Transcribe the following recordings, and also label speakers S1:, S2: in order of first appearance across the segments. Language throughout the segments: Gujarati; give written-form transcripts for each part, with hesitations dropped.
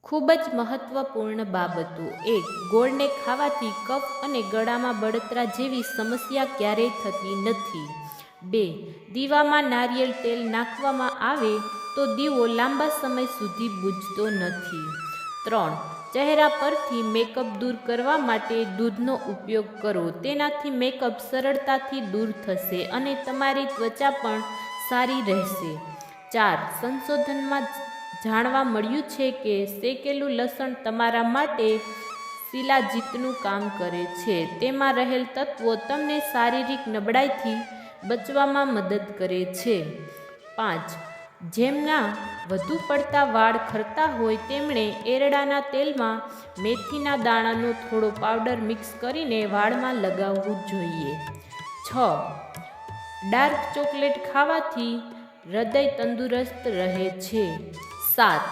S1: ખૂબ જ મહત્વપૂર્ણ બાબતો: 1. ગોળને ખાવાથી કફ અને ગળામાં બળતરા જેવી સમસ્યા ક્યારેય થતી નથી. 2. દીવામાં નારિયેળ તેલ નાખવામાં આવે તો દીવો લાંબા સમય સુધી બુઝતો નથી. 3. ચહેરા પરથી મેકઅપ દૂર કરવા માટે દૂધનો ઉપયોગ કરો. તેનાથી મેકઅપ સરળતાથી દૂર થશે અને તમારી ત્વચા પણ સારી રહેશે. 4. સંશોધનમાં જાણવા મળ્યું છે કે શેકેલું લસણ તમારા માટે શિલાજીતનું કામ કરે છે. તેમાં રહેલ તત્વો તમને શારીરિક નબળાઈથી બચવામાં મદદ કરે છે. 5. જેમના વધુ પડતા વાળ ખરતા હોય તેમણે એરડાના તેલમાં મેથીના દાણાનો થોડો પાવડર મિક્સ કરીને વાળમાં લગાવવું જોઈએ. 6. ડાર્ક ચોકલેટ ખાવાથી હૃદય તંદુરસ્ત રહે છે. 7.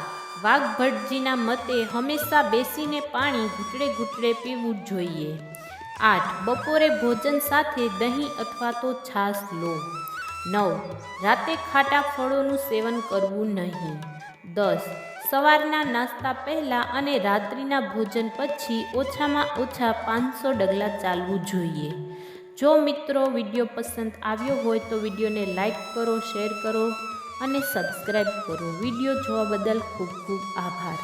S1: વાઘભટજીના મતે હંમેશા બેસીને પાણી ઘૂંટડે ઘૂંટડે પીવું જોઈએ. 8. બપોરે ભોજન સાથે દહીં અથવા તો છાશ લો. 9. રાતે ખાટા ફળોનું સેવન કરવું નહીં. 10. સવારના નાસ્તા પહેલાં અને રાત્રિના ભોજન પછી ઓછામાં ઓછા 500 ડગલાં ચાલવું જોઈએ. જો મિત્રો વિડીયો પસંદ આવ્યો હોય તો વિડીયોને લાઈક કરો, શેર કરો અને સબસ્ક્રાઈબ કરો. વિડીયો જોવા બદલ ખૂબ ખૂબ આભાર.